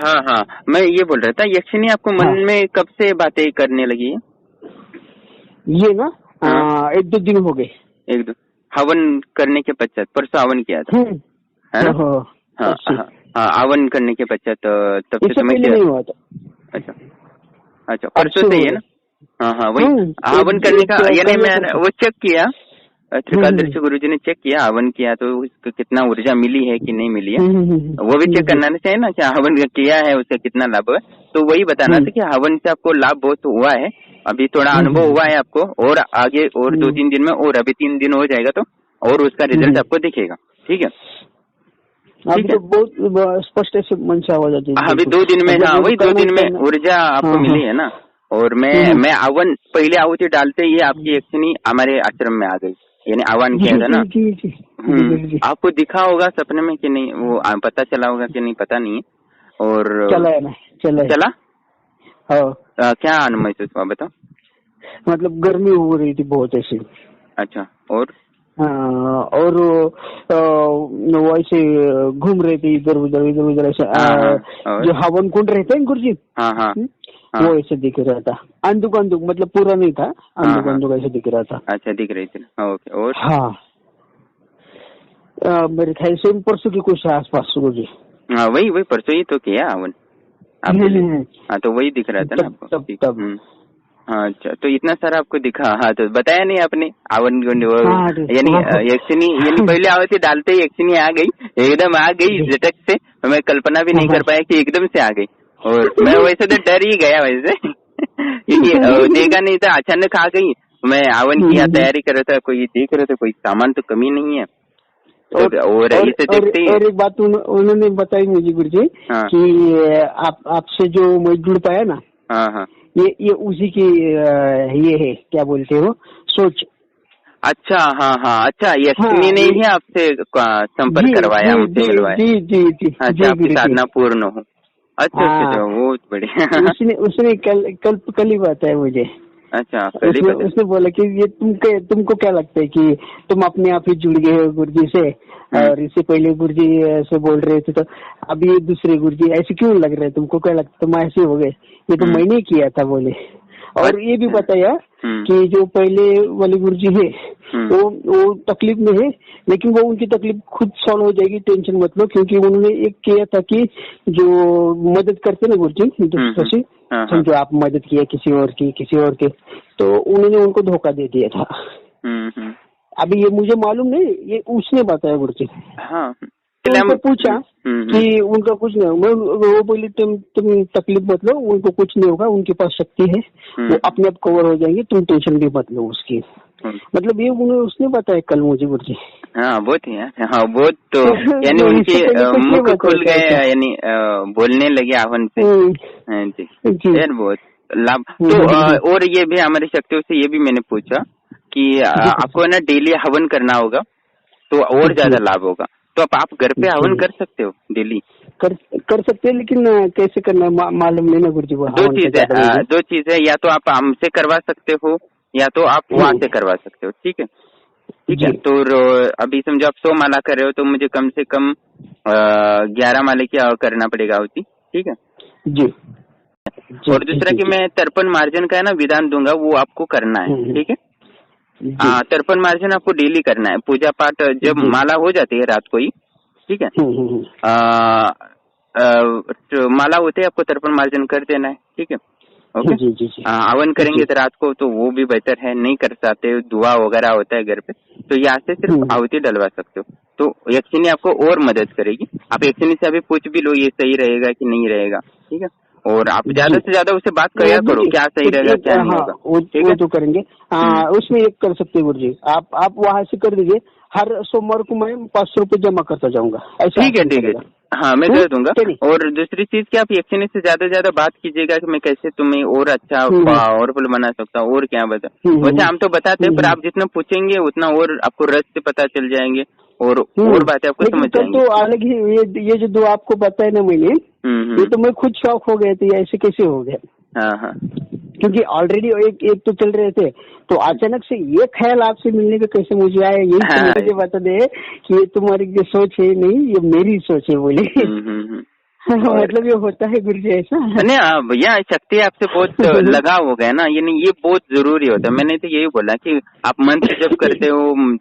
हाँ हाँ, मैं ये बोल रहा था, यक्षिनी आपको मन हाँ। में कब से बातें करने लगी है? ये ना हाँ। 1-2 दिन हो गए। एक दो हवन करने के पश्चात, परसों हवन किया था, है ना? हाँ हाँ हाँ, हवन करने के पश्चात तब से इससे तुम्हें पहले क्या? नहीं हुआ था। अच्छा अच्छा, परसों से ही है ना? हाँ हाँ, वही हवन एक करने का, यानी कल या मैं परसों। वो चेक किया, त्रिकालदर्शी गुरुजी ने चेक किया, हवन किया तो उसको कितना ऊर्जा मिली है कि नहीं मिली है, वो भी चेक करना चाहिए ना कि हवन किया है उससे कितना लाभ है। तो वही बताना था कि हवन से आपको लाभ बहुत हुआ है, अभी थोड़ा अनुभव हुआ है आपको, और आगे और 2-3 दिन में, और अभी 3 दिन हो जाएगा तो और उसका रिजल्ट आपको दिखेगा। ठीक है, अभी तो बहुत स्पष्ट ऐसे मन से आवाज आती है। अभी 2 दिन में, हाँ वही 2 दिन में ऊर्जा आपको मिली है ना। और मैं हवन पहले आहुति डालते ही आपकी यक्षिनी हमारे आश्रम में आ गई, यानी आह्वान किया था ना। आपको दिखा होगा सपने में कि नहीं, वो पता चला होगा कि नहीं पता नहीं है। और चला क्या महसूस हुआ बताओ? मतलब गर्मी हो रही थी बहुत ऐसी। अच्छा, और वैसे घूम रहे थे इधर उधर ऐसा। जो हवन कुंड रहते हैं गुरुजी, वो ऐसे दिख रहा था, अंधुक मतलब पूरा नहीं था, अंधुक ऐसे दिख रहा था। अच्छा, दिख रही थी, ओके। और हाँ, मेरे ख्याल से परसों की कुछ आसपास गुरुजी। हाँ, वही परसों ही तो किया हवन आपके लिए। हाँ, तो वही दिख रहा था ना आपको तब। हाँ, अच्छा, तो इतना सारा आपको दिखा। हाँ, तो बताया नहीं आपने हवन यानी यक्षिनी, यानी पहले आहुति डालते ही यक्षिनी आ गई, एकदम आ गई झटक से, मैं कल्पना भी नहीं कर पाया कि एकदम से आ गई। और मैं वैसे तो डर ही गया वैसे क्योंकि देखा नहीं था, अचानक आ गई। मैं हवन किया, तैयारी कर रहा था, कोई देख रहे थे कोई सामान तो कमी नहीं है। और एक बात उन्होंने बताई मुझे गुरुजी कि आपसे जो मैं जुड़ पाया ना, हाँ, ये उसी की ये है, क्या बोलते हो, सोच। अच्छा, हाँ, अच्छा, यक्षिनी ने ही आपसे संपर्क करवाया, हमसे मिलवाया। जी। अच्छा, आपकी साधना पूर्ण हो। अच्छा, बहुत बढ़िया। उसने कल ही बताया मुझे। अच्छा, उसने बोला कि ये तुमको क्या लगता है कि तुम अपने आप ही जुड़ गए हो गुरुजी से, और इससे पहले गुरुजी से बोल रहे थे, तो अब ये दूसरे गुरुजी ऐसे क्यों लग रहे हैं, तुमको क्या लगता है तुम ऐसे हो गए? ये तो मैंने किया था बोले। और ये भी बताया कि जो पहले वाले गुरुजी है वो तकलीफ में है, लेकिन वो उनकी तकलीफ खुद सॉल्व हो जाएगी, टेंशन मत लो। क्योंकि उन्होंने एक किया था कि जो मदद करते ना गुरुजी दूसरे से, समझो आप मदद किया किसी और के, तो उन्होंने उनको धोखा दे दिया था। अभी ये मुझे मालूम नहीं, ये उसने बताया गुरुजी। तो उनको पूछा कि उनका कुछ नहीं होगा, वो बोली तुम तकलीफ मत लो, उनको कुछ नहीं होगा, उनके पास शक्ति है, वो अपने आप कवर हो जाएंगे, तुम टेंशन भी मत लो उसकी। मतलब ये उसने बताया कल मुझे गुरुजी। हाँ, बहुत ही हाँ, बहुत तो यानी उनके मुख खुल गए, यानी बोलने लगे हवन से। यार बहुत लाभ। तो और ये भी हमारी शक्तियों से ये भी मैंने पूछा कि आपको ना डेली हवन करना होगा तो और ज्यादा लाभ होगा। तो आप घर पे हवन कर सकते हो डेली? कर सकते हैं, लेकिन कैसे करना मालूम नहीं ना गुरुजी। दो चीज है, या तो आप हमसे करवा सकते हो, या तो आप वहाँ से करवा सकते हो। ठीक है। तो अभी समझो आप 100 माला कर रहे हो, तो मुझे कम से कम 11 माले की करना पड़ेगा आहुति। ठीक है जी। और दूसरा कि मैं तर्पण मार्जन का है ना विधान दूंगा, वो आपको करना है। ठीक है, तर्पण मार्जन आपको डेली करना है। पूजा पाठ जब माला हो जाती है रात को ही, ठीक है, माला होते है आपको तर्पण मार्जन कर देना है। ठीक है, ओके। हवन करेंगे तो रात को, तो वो भी बेहतर है। नहीं कर सकते, दुआ वगैरह होता है घर पे, तो यहाँ से सिर्फ आहुति डलवा सकते हो। तो यक्षिनी आपको और मदद करेगी। आप यक्षिनी से अभी पूछ भी लो ये सही रहेगा कि नहीं रहेगा। ठीक है, और आप ज्यादा से ज्यादा उससे बात किया करो, क्या सही रहेगा क्या नहीं होगा। वो तो करेंगे। उसमें एक कर सकते हैं गुरुजी, आप वहाँ से कर दीजिए। हर सोमवार को मैं 500 रुपए जमा करता जाऊंगा। ठीक है। हाँ, मैं कर दूंगा। और दूसरी चीज कि आप यक्षिनी से ज्यादा बात कीजिएगा कि मैं कैसे तुम्हें और अच्छा पावरफुल बना सकता हूँ, और क्या बता। वैसे हम तो बताते हैं, पर आप जितना पूछेंगे उतना और आपको रस से पता चल जाएंगे, और बातें आपको समझ जाएंगी। तो अलग ही ये जो दो आपको बताया ना मैंने, ये तो मैं खुद शौक हो गया था, ऐसे कैसे हो गया। हाँ, क्योंकि ऑलरेडी एक तो चल रहे थे, तो अचानक से ये ख्याल आपसे मिलने का कैसे मुझे आया, यही तो मुझे बता दे कि ये तुम्हारी जो सोच है नहीं, ये मेरी सोच है बोले। मतलब ये होता है गुरुजी ऐसा? नहीं भैया, शक्ति आपसे बहुत लगाव हो गया ना, यानी ये बहुत जरूरी होता है। मैंने तो यही बोला कि आप मंत्र जब करते हो,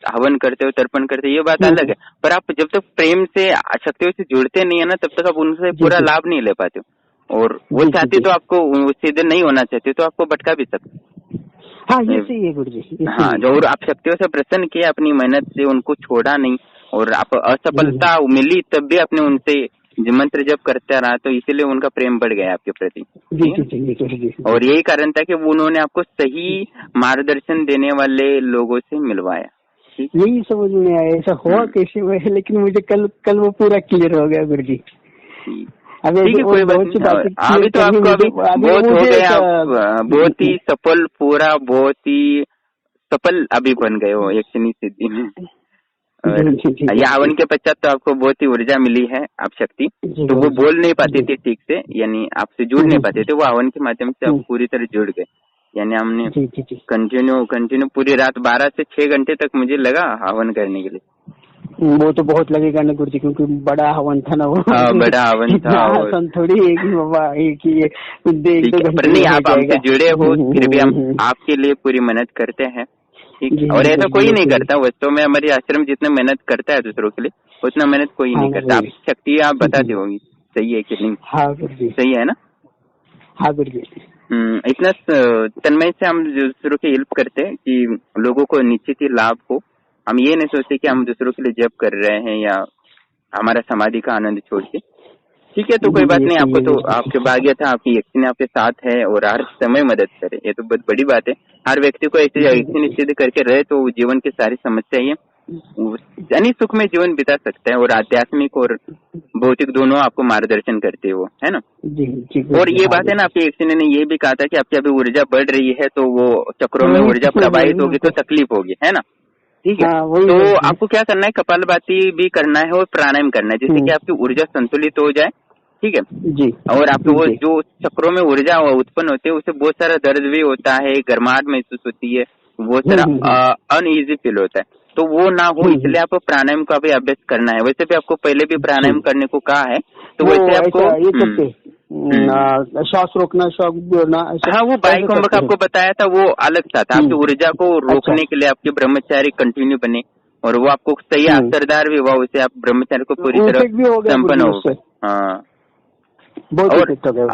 हवन करते हो, तर्पण करते हो, ये बात अलग है, पर आप जब तक प्रेम से शक्तियों से जुड़ते नहीं है ना, तब तक आप उनसे पूरा लाभ नहीं ले पाते हो। और वो चाहती तो आपको सीधे नहीं होना चाहती तो आपको भटका भी सकते। हाँ, ये सही है गुरुजी। हाँ, जो और आप शक्तियों से प्रसन्न किए, अपनी मेहनत से उनको छोड़ा नहीं, और आप असफलता मिली तब भी आपने उनसे मंत्र जब करते रहा, तो इसीलिए उनका प्रेम बढ़ गया आपके प्रति। और यही कारण था कि उन्होंने आपको सही मार्गदर्शन देने वाले लोगों से मिलवाया। यही समझ में आया ऐसा हुआ कैसे हुआ, लेकिन मुझे कल वो पूरा क्लियर हो गया गुरुजी। ठीक है, कोई बात नहीं। अभी तो आपको अभी बहुत हो गया, बहुत ही सफल, पूरा बहुत ही सफल अभी बन गए हो एक शनि सिद्धि में। हवन के पश्चात तो आपको बहुत ही ऊर्जा मिली है, आप शक्ति, तो वो बोल नहीं पाते थे ठीक से, यानी आपसे जुड़ नहीं पाते थे, वो हवन के माध्यम से आप पूरी तरह जुड़ गए। यानी हमने कंटिन्यू पूरी रात 12 से 6 घंटे तक मुझे लगा हवन करने के लिए। वो तो बहुत लगेगा ना गुरुजी, क्योंकि बड़ा हवन था ना वो। हाँ, बड़ा हवन था। थोड़ी एक ही बाबा एक ही पर नहीं, आप हमसे जुड़े हो, फिर भी हम आपके लिए पूरी मेहनत करते हैं, ठीक। और ऐसा कोई नहीं करता वास्तव में, हमारी आश्रम जितना मेहनत करता है दूसरों के लिए, उतना मेहनत कोई नहीं करता। आप शक्ति आप बताते होंगी, सही है कि नहीं? हाँ गुरुजी, सही है ना? हाँ गुरुजी। इतना तन्मय से हम दूसरों की हेल्प करते हैं कि लोगों को निश्चित ही लाभ हो। हम ये नहीं सोचते कि हम दूसरों के लिए जप कर रहे हैं या हमारा समाधि का आनंद छोड़ के। ठीक है, तो कोई बात नहीं, आपको तो आपके भाग्य था, आपकी यकीन आपके साथ है और हर समय मदद करे, ये तो बहुत बड़ी बात है। हर व्यक्ति को ऐसे यकीन सिद्ध करके रहे तो जीवन की सारी समस्याएं यानी सुख में जीवन बिता सकता है, और आध्यात्मिक और भौतिक दोनों आपको मार्गदर्शन करते हो, है ना? और ये बात है ना, आपके एक ने ये भी कहा था कि आपकी अभी ऊर्जा बढ़ रही है, तो वो चक्रों में ऊर्जा प्रवाहित होगी तो तकलीफ होगी, है ना? ठीक है, तो आपको क्या करना है, कपालभाति भी करना है और प्राणायाम करना है, जिससे कि आपकी ऊर्जा संतुलित हो जाए। ठीक है जी। और आपको वो जो चक्रों में ऊर्जा उत्पन्न होती है, उससे बहुत सारा दर्द भी होता है, गर्माहट महसूस होती है, बहुत सारा अनईजी फील होता है, तो वो ना हो इसलिए आपको प्राणायाम का भी अभ्यास करना है। वैसे भी आपको पहले भी प्राणायाम करने को कहा है, तो वैसे आपको श्वास रोकना, श्वास जोड़ना। हाँ, वो बाइकुंभक आपको बताया था, वो अलग था। आपकी ऊर्जा को रोकने के लिए आपके ब्रह्मचारी कंटिन्यू बने, और वो आपको सही असरदार भी हुआ, उससे आप ब्रह्मचारी को पूरी तरह संपन्न हो।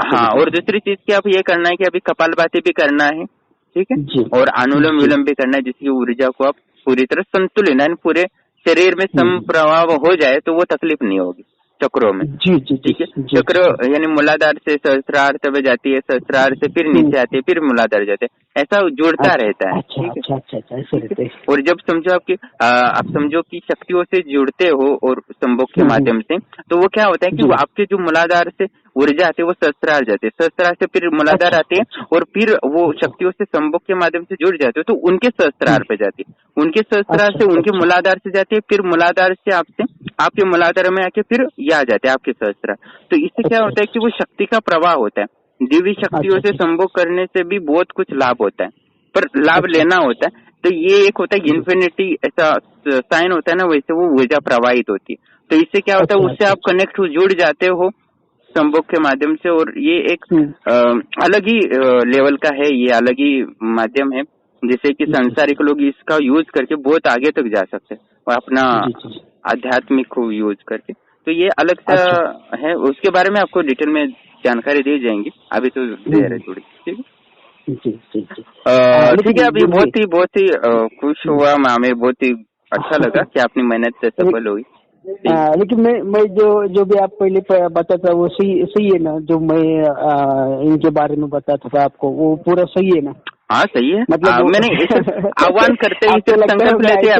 हाँ, और दूसरी चीज की आप ये करना है कि अभी कपालभाति भी करना है, ठीक है, और अनुलोम विलोम भी करना है, जिसकी ऊर्जा को आप पूरी तरह संतुलित यानी पूरे शरीर में समप्रभाव हो जाए, तो वो तकलीफ नहीं होगी चक्रों में। ठीक है, चक्र यानी मूलाधार से सहस्त्रार तब जाती है, सहस्त्रार से फिर नीचे आती है, फिर मूलाधार जाते हैं, ऐसा जुड़ता रहता है। ठीक है, और जब समझो आप समझो कि शक्तियों से जुड़ते हो और संभोग के माध्यम से, तो वो क्या होता है कि वो आपके जो मूलाधार से ऊर्जा आती है वो सहस्त्रार जाती है, सहस्त्रार से फिर मूलाधार आती है, और फिर वो शक्तियों से संभोग के माध्यम से जुड़ जाते हो तो उनके सहस्त्रार पे जाती है, उनके सहस्त्रार से उनके मूलाधार से जाती है, फिर मूलाधार से आपके मूलाधार में आके फिर ये आ जाते हैं आपके सहस्त्रार। तो इससे क्या होता है कि वो शक्ति का प्रवाह होता है। दिव्य शक्तियों से संभोग करने से भी बहुत कुछ लाभ होता है, पर लाभ लेना होता है। तो ये एक होता है इन्फिनिटी, ऐसा साइन होता है ना, वैसे वो ऊर्जा प्रवाहित होती है। तो इससे क्या होता है, उससे आप कनेक्ट जुड़ जाते हो संभोग के माध्यम से, और ये एक अलग ही लेवल का है, ये अलग ही माध्यम है, जिससे कि सांसारिक लोग इसका यूज करके बहुत आगे तक जा सकते हैं और अपना आध्यात्मिक को यूज करके। तो ये अलग सा है, उसके बारे में आपको डिटेल में जानकारी दी जाएंगी, अभी तो देर है थोड़ी। ठीक है, ठीक है। अभी बहुत ही खुश हुआ, हमें बहुत ही अच्छा लगा कि आपने मेहनत से सफल हुई। लेकिन मैं जो भी आप पहले बताता वो सही है ना, जो मैं इनके बारे में बताता था आपको, वो पूरा सही है ना? हाँ सही है, मतलब मैंने आह्वान करते ही संकल्प लेते हैं,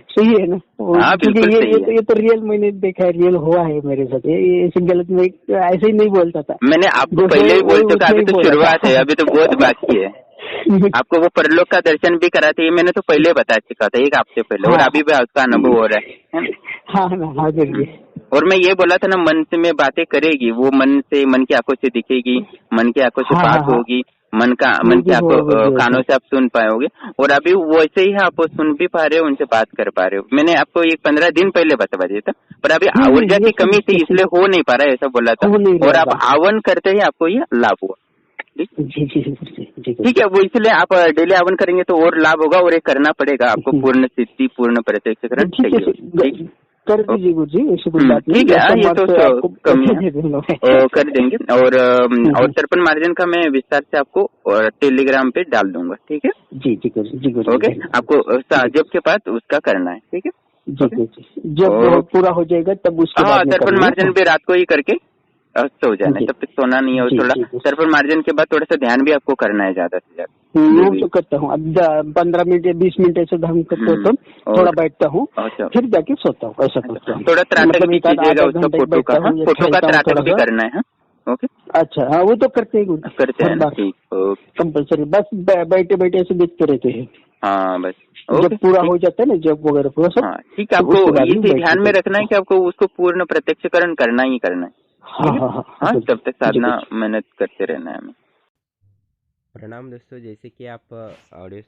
सही है ना? हाँ, बिल्कुल सही है। ये तो रियल मैंने देखा है, रियल हुआ है मेरे साथ। ये गलत में ऐसे ही नहीं बोलता था, मैंने आपको पहले ही बोल चुका, अभी तो शुरुआत है, अभी तो बहुत बाकी है। आपको वो परलोक का दर्शन भी कराते, ये मैंने तो पहले बता चुका था, एक हफ्ते पहले, और अभी भी उसका अनुभव हो रहा है। हाँ करिए। और मैं ये बोला था ना, मन से में बातें करेगी, वो मन की आंखों से दिखेगी, मन की आंखों से बात होगी, मन की आपको कानों से आप सुन पाओगे, और अभी वैसे ही आप सुन भी पा रहे हो, उनसे बात कर पा रहे हो। मैंने आपको एक 15 दिन पहले बता दिया था, पर अभी ऊर्जा की कमी थी इसलिए हो नहीं पा रहा है, ऐसा बोला था। और आप आवन करते ही आपको ये लाभ हुआ। ठीक है, वो इसलिए आप डेली आवन करेंगे तो और लाभ होगा, और ये करना पड़ेगा आपको। पूर्ण सिद्धि, पूर्ण प्रत्यक्षीकरण चाहिए। कर दीजिए गुरु जी, ऐसी कोई बात नहीं। ठीक है, ये तो कमी है, कर देंगे। और हम्म। तर्पण मार्जन का मैं विस्तार से आपको टेलीग्राम पे डाल दूंगा। ठीक है जी जी गुरु जी, गुरु ओके। आपको जब के बाद उसका करना है। ठीक है जी जी, जब पूरा हो जाएगा तब उसके बाद में तर्पण करना है। मार्जन भी रात को ही करके सो जाना है, तब तक सोना नहीं है। और थोड़ा तर्पण मार्जन के बाद थोड़ा सा ध्यान भी आपको करना है ज्यादा से ज्यादा। वो तो करता हूँ, अब 15 मिनट या 20 मिनट ऐसे ध्यान करते हो तो थोड़ा बैठता हूँ, फिर जाके सोता हूँ, ऐसा करता हूँ। थोड़ा त्राटक भी कीजिएगा उसका, फोटो का त्राटक भी करना है। ओके, अच्छा, हाँ वो तो करते हैं, करते हैं ना। ठीक, कंपल्सरी। बस बैठे बैठे ऐसे देखते रहते हैं। हाँ बस, जब पूरा हो जाता है ना, जब वगैरह पूरा सब। हाँ ठीक है, आपको ये ध्यान में रखना है कि आपको उसको पूर्ण प्रत्यक्षीकरण करना ही करना है। हाँ, तब तक साधना मेहनत करते रहना है हमें। प्रणाम दोस्तों, जैसे कि आप ऑडियो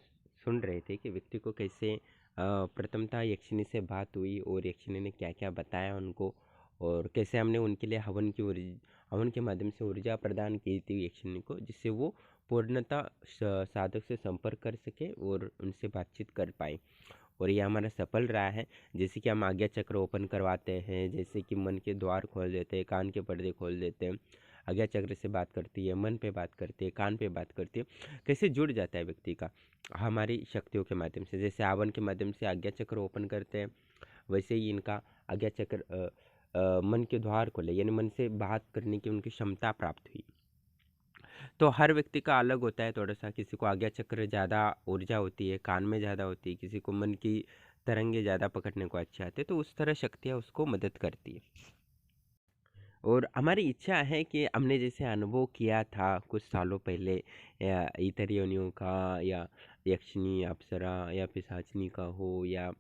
सुन रहे थे कि व्यक्ति को कैसे प्रथमतः यक्षिणी से बात हुई और यक्षिणी ने क्या क्या बताया उनको, और कैसे हमने उनके लिए हवन के माध्यम से ऊर्जा प्रदान की थी यक्षिणी को, जिससे वो पूर्णतः साधक से संपर्क कर सके और उनसे बातचीत कर पाए। और ये हमारा सफल रहा है। जैसे कि हम आज्ञा चक्र ओपन करवाते हैं, जैसे कि मन के द्वार खोल देते हैं, कान के पर्दे खोल देते हैं, आज्ञा चक्र से बात करती है, मन पे बात करती है, कान पे बात करती है, कैसे जुड़ जाता है व्यक्ति का हमारी शक्तियों के माध्यम से। जैसे आवन के माध्यम से आज्ञा चक्र ओपन करते हैं, वैसे ही इनका आज्ञा चक्र मन के द्वार खोले, यानी मन से बात करने की उनकी क्षमता प्राप्त हुई। तो हर व्यक्ति का अलग होता है थोड़ा सा, किसी को आज्ञा चक्र ज़्यादा ऊर्जा होती है, कान में ज़्यादा होती है, किसी को मन की तरंगे ज़्यादा पकड़ने को अच्छे आते हैं, तो उस तरह शक्तियाँ उसको मदद करती है। और हमारी इच्छा है कि हमने जैसे अनुभव किया था कुछ सालों पहले इतर योनियों का, या यक्षिणी, अप्सरा या पिशाचिनी का हो, या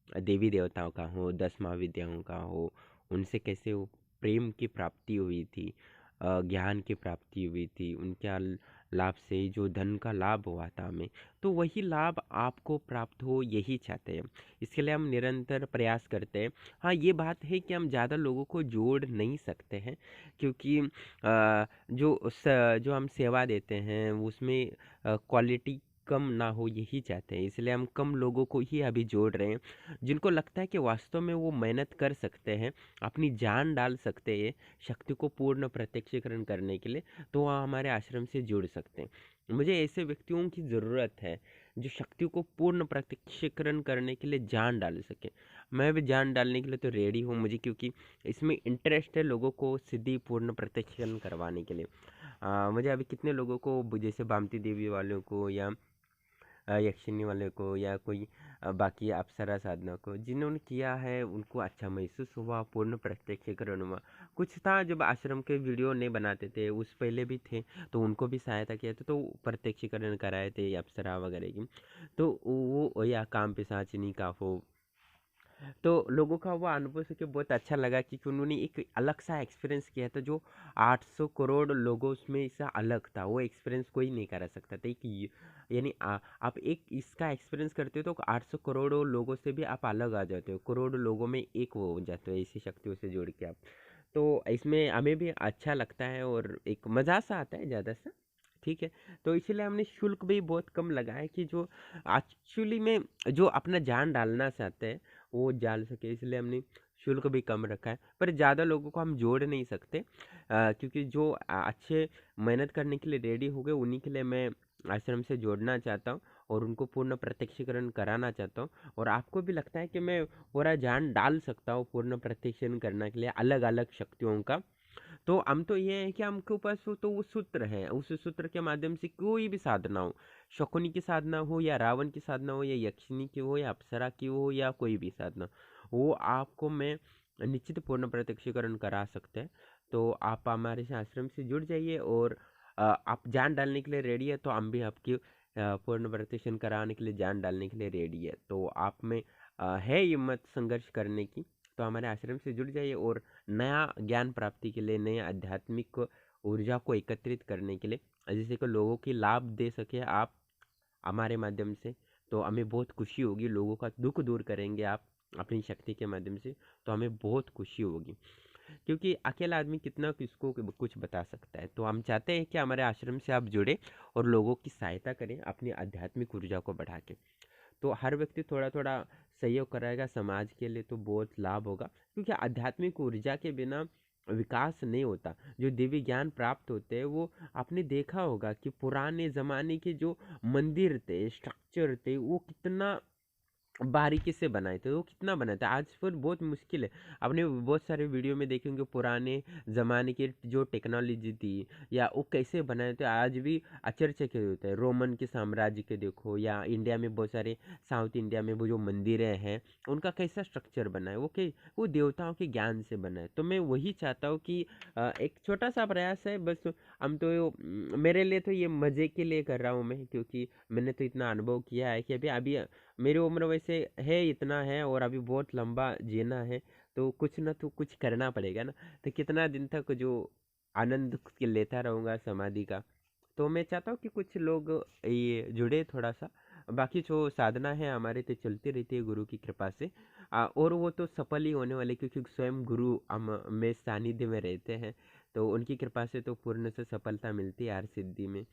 देवी देवताओं का हो, 10 महाविद्याओं का हो, उनसे कैसे वो प्रेम की प्राप्ति हुई थी, ज्ञान की प्राप्ति हुई थी, उनके लाभ से जो धन का लाभ हुआ था हमें, तो वही लाभ आपको प्राप्त हो, यही चाहते हैं। इसके लिए हम निरंतर प्रयास करते हैं। हाँ, ये बात है कि हम ज़्यादा लोगों को जोड़ नहीं सकते हैं, क्योंकि जो हम सेवा देते हैं उसमें क्वालिटी कम ना हो, यही चाहते हैं। इसलिए हम कम लोगों को ही अभी जोड़ रहे हैं, जिनको लगता है कि वास्तव में वो मेहनत कर सकते हैं, अपनी जान डाल सकते हैं शक्ति को पूर्ण प्रत्यक्षीकरण करने के लिए, तो वह हमारे आश्रम से जुड़ सकते हैं। मुझे ऐसे व्यक्तियों की ज़रूरत है जो शक्ति को पूर्ण प्रत्यक्षीकरण करने के लिए जान डाल सके। मैं भी जान डालने के लिए तो रेडी हूँ, मुझे क्योंकि इसमें इंटरेस्ट है लोगों को सिद्धि पूर्ण प्रत्यक्षीकरण करवाने के लिए। मुझे अभी कितने लोगों को, जैसे बामती देवी वालों को, या यक्षिणी वाले को, या कोई बाकी अप्सरा साधना को, जिन्होंने किया है उनको अच्छा महसूस हुआ, पूर्ण प्रत्यक्षीकरण हुआ। कुछ था जब आश्रम के वीडियो नहीं बनाते थे, उस पहले भी थे, तो उनको भी सहायता किया था, तो प्रत्यक्षीकरण कराए थे अप्सरा वगैरह की। तो वो या काम पिशाचिनी का हो, तो लोगों का वो अनुभव से बहुत अच्छा लगा, क्योंकि उन्होंने एक अलग सा एक्सपीरियंस किया था, जो 800 करोड़ लोगों उसमें इससे अलग था। वो एक्सपीरियंस कोई नहीं करा सकता था कि, यानी आप एक इसका एक्सपीरियंस करते हो तो 800 करोड़ लोगों से भी आप अलग आ जाते हो, करोड़ लोगों में एक वो हो जाते हो, ऐसी शक्तियों से जोड़ के आप। तो इसमें हमें भी अच्छा लगता है और एक मज़ा सा आता है ज़्यादा सा। ठीक है, तो इसीलिए हमने शुल्क भी बहुत कम लगाया, कि जो एक्चुअली में जो अपना जान डालना चाहते हैं वो डाल सके, इसलिए हमने शुल्क भी कम रखा है। पर ज़्यादा लोगों को हम जोड़ नहीं सकते, क्योंकि जो अच्छे मेहनत करने के लिए रेडी हो गए, उन्हीं के लिए मैं आश्रम से जोड़ना चाहता हूँ और उनको पूर्ण प्रत्यक्षीकरण कराना चाहता हूँ। और आपको भी लगता है कि मैं पूरा जान डाल सकता हूँ पूर्ण प्रत्यक्षीकरण करने के लिए अलग अलग शक्तियों का, तो हम तो ये है कि हमके पास तो वो सूत्र है, उस सूत्र के माध्यम से कोई भी साधना हो, शकुनी की साधना हो, या रावण की साधना हो, या यक्षिणी की हो, या अप्सरा की हो, या कोई भी साधना, वो आपको मैं निश्चित पूर्ण प्रत्यक्षीकरण करा सकते हैं। तो आप हमारे से आश्रम से जुड़ जाइए, और आप जान डालने के लिए रेडी है, तो हम भी आपकी पूर्ण प्रत्यक्षीकरण कराने के लिए जान डालने के लिए रेडी है। तो आप में है हिम्मत संघर्ष करने की, तो हमारे आश्रम से जुड़ जाइए, और नया ज्ञान प्राप्ति के लिए, नए आध्यात्मिक ऊर्जा को एकत्रित करने के लिए जैसे कि लोगों की लाभ दे सके आप हमारे माध्यम से, तो हमें बहुत खुशी होगी। लोगों का दुख दूर करेंगे आप अपनी शक्ति के माध्यम से, तो हमें बहुत खुशी होगी। क्योंकि अकेला आदमी कितना किसको कुछ बता सकता है। तो हम चाहते हैं कि हमारे आश्रम से आप जुड़े और लोगों की सहायता करें अपनी आध्यात्मिक ऊर्जा को बढ़ा के। तो हर व्यक्ति थोड़ा थोड़ा सहयोग कराएगा समाज के लिए, तो बहुत लाभ होगा। क्योंकि आध्यात्मिक ऊर्जा के बिना विकास नहीं होता। जो दिव्य ज्ञान प्राप्त होते हैं वो आपने देखा होगा कि पुराने ज़माने के जो मंदिर थे, स्ट्रक्चर थे, वो कितना बारीकी से बनाए थे, वो कितना बनाए थे। आज फिर बहुत मुश्किल है। आपने बहुत सारे वीडियो में देखे होंगे पुराने ज़माने की जो टेक्नोलॉजी थी या वो कैसे बनाए थे, आज भी आश्चर्यचकित होते हैं। रोमन के साम्राज्य के देखो, या इंडिया में बहुत सारे साउथ इंडिया में वो जो मंदिरें हैं उनका कैसा स्ट्रक्चर बना है, वो देवताओं के ज्ञान से बना है। तो मैं वही चाहता हूँ कि एक छोटा सा प्रयास है बस। हम तो मेरे लिए तो ये मज़े के लिए कर रहा हूँ मैं, क्योंकि मैंने तो इतना अनुभव किया है कि अभी अभी मेरी उम्र वैसे है, इतना है, और अभी बहुत लंबा जीना है। तो कुछ ना तो कुछ करना पड़ेगा ना। तो कितना दिन तक जो आनंद लेता रहूँगा समाधि का। तो मैं चाहता हूँ कि कुछ लोग ये जुड़े थोड़ा सा। बाकी जो साधना है हमारे तो चलती रहती है गुरु की कृपा से। और वो तो सफल ही होने वाले, क्योंकि स्वयं गुरु हम में सानिध्य में रहते हैं। तो उनकी कृपा से तो पूर्ण से सफलता मिलती है हर सिद्धि में,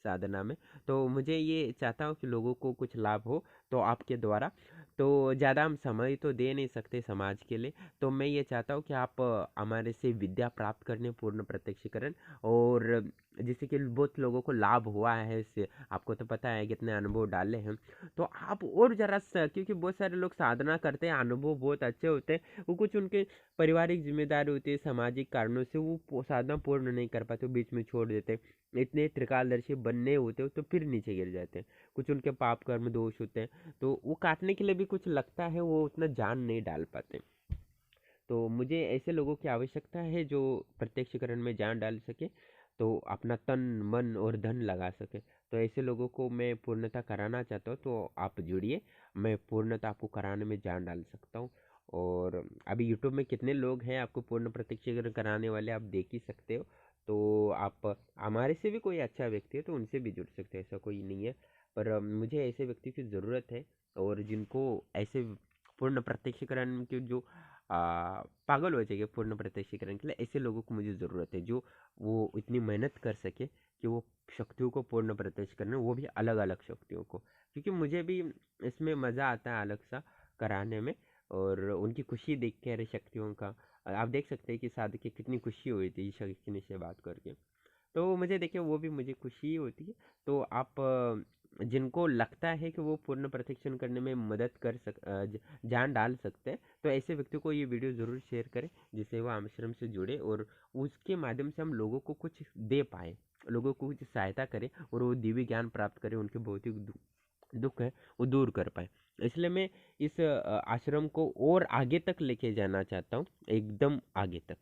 साधना में। तो मुझे ये चाहता हूँ कि लोगों को कुछ लाभ हो तो आपके द्वारा। तो ज़्यादा हम समय तो दे नहीं सकते समाज के लिए। तो मैं ये चाहता हूँ कि आप हमारे से विद्या प्राप्त करने, पूर्ण प्रत्यक्षीकरण। और जैसे कि बहुत लोगों को लाभ हुआ है इससे, आपको तो पता है कितने अनुभव डाले हैं। तो आप और जरा सा, क्योंकि बहुत सारे लोग साधना करते हैं, अनुभव बहुत अच्छे होते हैं, वो कुछ उनके पारिवारिक जिम्मेदारी होती है, सामाजिक कारणों से वो साधना पूर्ण नहीं कर पाते, बीच में छोड़ देते। इतने त्रिकालदर्शी बनने होते हो तो फिर नीचे गिर जाते हैं। कुछ उनके पाप कर्म दोष होते हैं, तो वो काटने के लिए भी कुछ लगता है, वो उतना जान नहीं डाल पाते। तो मुझे ऐसे लोगों की आवश्यकता है जो प्रत्यक्षीकरण में जान डाल सके, तो अपना तन मन और धन लगा सके। तो ऐसे लोगों को मैं पूर्णता कराना चाहता हूँ, तो आप जुड़िए। मैं पूर्णता आपको कराने में जान डाल सकता हूँ। और अभी यूट्यूब में कितने लोग हैं आपको पूर्ण प्रत्यक्षीकरण कराने वाले, आप देख ही सकते हो। तो आप हमारे से भी कोई अच्छा व्यक्ति है तो उनसे भी जुड़ सकते हैं, ऐसा कोई नहीं है। पर मुझे ऐसे व्यक्ति की ज़रूरत है, और जिनको ऐसे पूर्ण प्रत्यक्षीकरण के जो पागल हो जाएंगे पूर्ण प्रत्यक्षीकरण के लिए, ऐसे लोगों को मुझे ज़रूरत है जो वो इतनी मेहनत कर सके कि वो शक्तियों को पूर्ण प्रत्यक्ष करने, वो भी अलग अलग शक्तियों को। क्योंकि मुझे भी इसमें मज़ा आता है अलग सा कराने में, और उनकी खुशी देख के अरे शक्तियों का। आप देख सकते हैं कि साधक की कितनी खुशी हुई थी शक्ति से बात करके। तो मुझे देखिए वो भी मुझे खुशी होती है। तो आप जिनको लगता है कि वो पूर्ण प्रशिक्षण करने में मदद जान डाल सकते हैं, तो ऐसे व्यक्ति को ये वीडियो ज़रूर शेयर करें, जिससे वो आश्रम से जुड़े और उसके माध्यम से हम लोगों को कुछ दे पाए, लोगों को कुछ सहायता करें, और वो दिव्य ज्ञान प्राप्त करें, उनके भौतिक दुख है वो दूर कर पाए। इसलिए मैं इस आश्रम को और आगे तक लेके जाना चाहता हूँ, एकदम आगे तक।